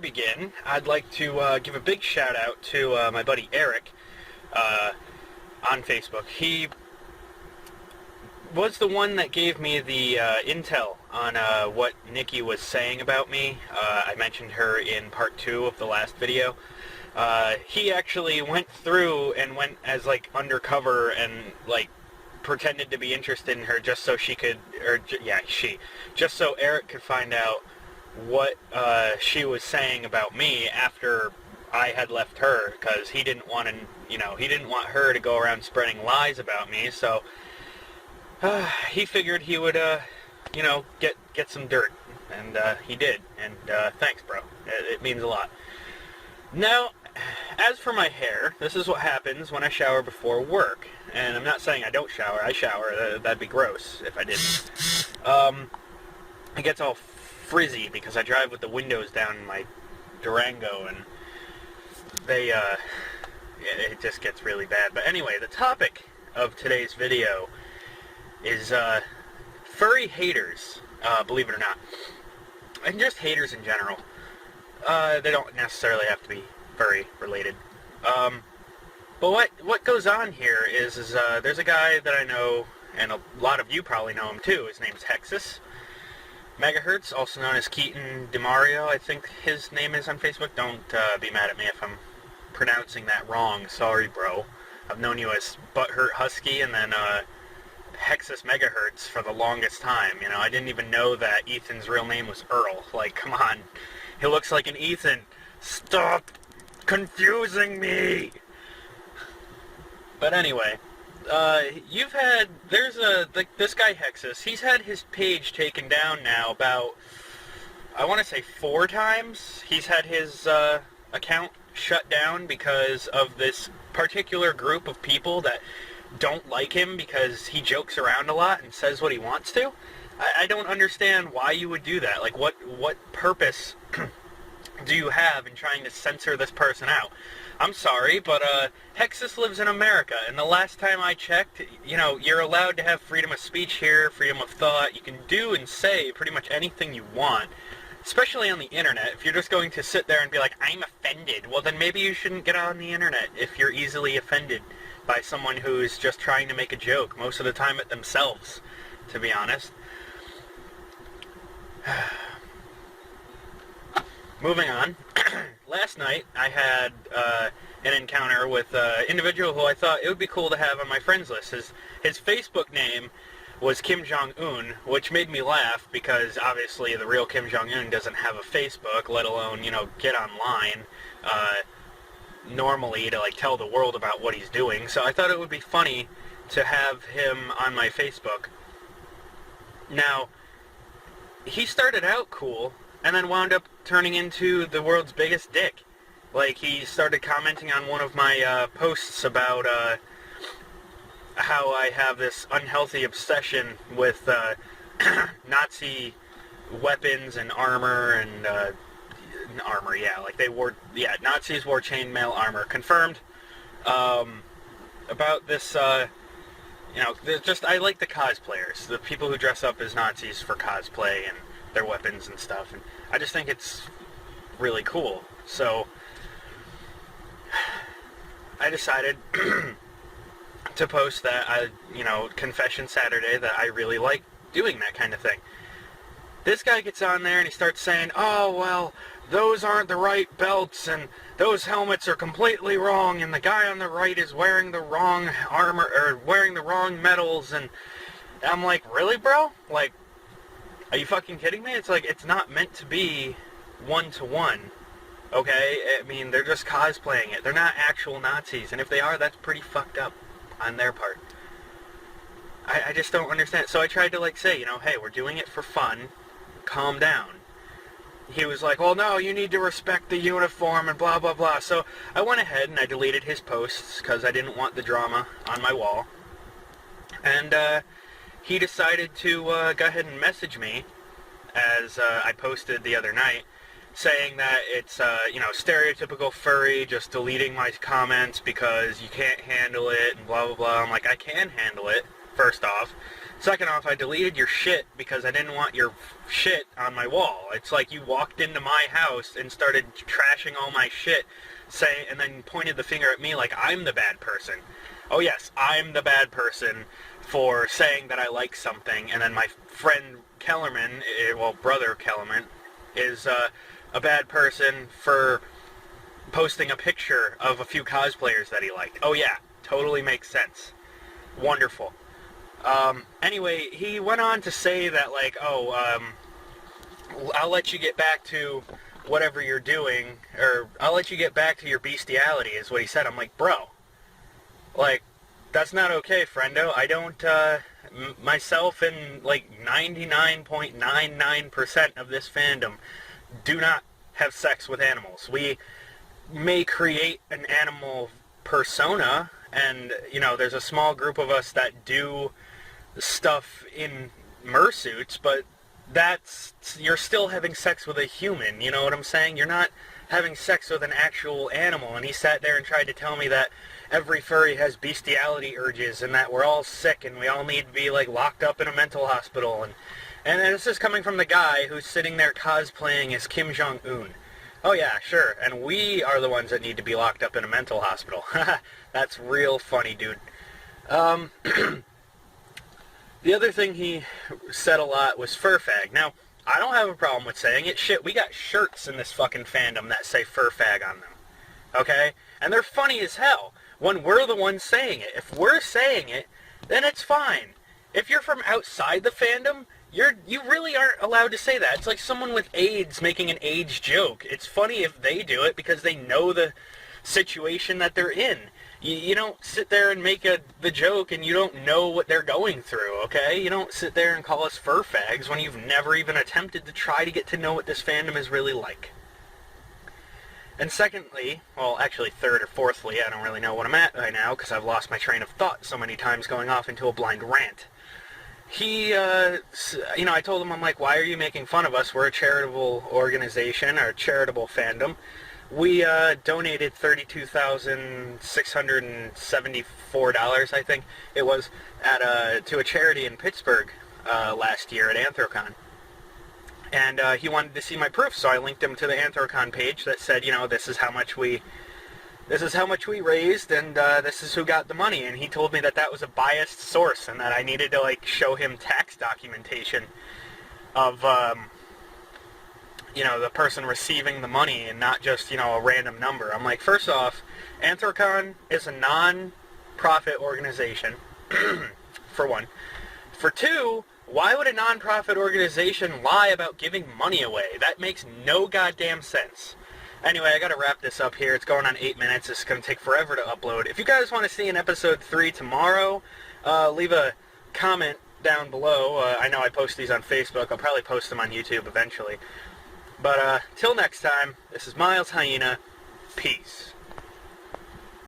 begin, I'd like to give a big shout out to my buddy Eric on Facebook. He was the one that gave me the intel on what Nikki was saying about me. I mentioned her in part 2 of the last video. He actually went through and went as like undercover and like pretended to be interested in her just so she could, just so Eric could find out what she was saying about me after I had left her, because he didn't want to, he didn't want her to go around spreading lies about me. So he figured he would, get some dirt, and he did. And thanks, bro. It means a lot. Now, as for my hair, this is what happens when I shower before work. And I'm not saying I don't shower. I shower. That'd be gross if I didn't. It gets all frizzy because I drive with the windows down in my Durango, and it just gets really bad. But anyway, the topic of today's video is furry haters, believe it or not, and just haters in general. They don't necessarily have to be furry related. But what goes on here is there's a guy that I know, and a lot of you probably know him too. His name's Hexus Megahertz, also known as Keaton DeMario, I think his name is on Facebook. Don't be mad at me if I'm pronouncing that wrong. Sorry, bro. I've known you as Butthurt Husky and then Hexus Megahertz for the longest time. I didn't even know that Ethan's real name was Earl. Like, come on. He looks like an Ethan. Stop confusing me! But anyway, this guy Hexus, he's had his page taken down now about, I want to say 4 times. He's had his account shut down because of this particular group of people that don't like him because he jokes around a lot and says what he wants to. I don't understand why you would do that. Like, what purpose do you have in trying to censor this person out? I'm sorry, but Hexus lives in America, and the last time I checked, you're allowed to have freedom of speech here, freedom of thought. You can do and say pretty much anything you want, especially on the internet. If you're just going to sit there and be like, I'm offended, well then maybe you shouldn't get on the internet if you're easily offended by someone who's just trying to make a joke, most of the time at themselves, to be honest. Moving on, last night I had an encounter with an individual who I thought it would be cool to have on my friends list. His Facebook name was Kim Jong-un, which made me laugh because obviously the real Kim Jong-un doesn't have a Facebook, let alone, get online normally to like tell the world about what he's doing. So I thought it would be funny to have him on my Facebook. Now, he started out cool and then wound up turning into the world's biggest dick. Like, he started commenting on one of my posts about how I have this unhealthy obsession with Nazi weapons and armor and armor, Nazis wore chainmail armor. Confirmed. About this, I like the cosplayers, the people who dress up as Nazis for cosplay and their weapons and stuff, and I just think it's really cool. So I decided to post that Confession Saturday, that I really like doing that kind of thing. This guy gets on there and he starts saying, oh, well, those aren't the right belts, and those helmets are completely wrong, and the guy on the right is wearing the wrong armor, or wearing the wrong medals, and I'm like, really, bro? Like, are you fucking kidding me? It's like, it's not meant to be one-to-one, okay? I mean, they're just cosplaying it. They're not actual Nazis, and if they are, that's pretty fucked up on their part. I just don't understand. So I tried to, say, hey, we're doing it for fun. Calm down. He was like, well, no, you need to respect the uniform and blah, blah, blah. So I went ahead and I deleted his posts because I didn't want the drama on my wall. And he decided to go ahead and message me, as I posted the other night, saying that it's, stereotypical furry, just deleting my comments because you can't handle it and blah, blah, blah. I'm like, I can handle it, first off. Second off, I deleted your shit because I didn't want your shit on my wall. It's like you walked into my house and started trashing all my shit, and then pointed the finger at me like I'm the bad person. Oh yes, I'm the bad person for saying that I like something, and then my friend Kellerman, brother Kellerman, is a bad person for posting a picture of a few cosplayers that he liked. Oh yeah, totally makes sense. Wonderful. Anyway, he went on to say that, like, I'll let you get back to whatever you're doing, or I'll let you get back to your bestiality, is what he said. I'm like, bro, like, that's not okay, friendo. I don't, myself and, like, 99.99% of this fandom do not have sex with animals. We may create an animal persona, and, you know, there's a small group of us that do stuff in mersuits, but you're still having sex with a human, you know what I'm saying? You're not having sex with an actual animal. And he sat there and tried to tell me that every furry has bestiality urges and that we're all sick and we all need to be, like, locked up in a mental hospital. And this is coming from the guy who's sitting there cosplaying as Kim Jong-un. Oh yeah, sure, and we are the ones that need to be locked up in a mental hospital. That's real funny, dude. The other thing he said a lot was furfag. Now, I don't have a problem with saying it. Shit, we got shirts in this fucking fandom that say furfag on them. Okay? And they're funny as hell when we're the ones saying it. If we're saying it, then it's fine. If you're from outside the fandom, you really aren't allowed to say that. It's like someone with AIDS making an AIDS joke. It's funny if they do it because they know the situation that they're in. You don't sit there and make the joke and you don't know what they're going through, okay? You don't sit there and call us fur fags when you've never even attempted to try to get to know what this fandom is really like. And secondly, well, actually third or fourthly, I don't really know what I'm at right now because I've lost my train of thought so many times going off into a blind rant. He, I told him, I'm like, why are you making fun of us? We're a charitable organization, or a charitable fandom. We donated $32,674, I think it was, to a charity in Pittsburgh last year at Anthrocon. And he wanted to see my proof, so I linked him to the Anthrocon page that said, this is how much we raised, and this is who got the money. And he told me that that was a biased source, and that I needed to, like, show him tax documentation of the person receiving the money and not just, a random number. I'm like, first off, Anthrocon is a non-profit organization, for one. For two, why would a non-profit organization lie about giving money away? That makes no goddamn sense. Anyway, I gotta wrap this up here. It's going on 8 minutes. It's gonna take forever to upload. If you guys want to see an episode 3 tomorrow, leave a comment down below. I know I post these on Facebook. I'll probably post them on YouTube eventually. But till next time, this is Miles Hyena. Peace.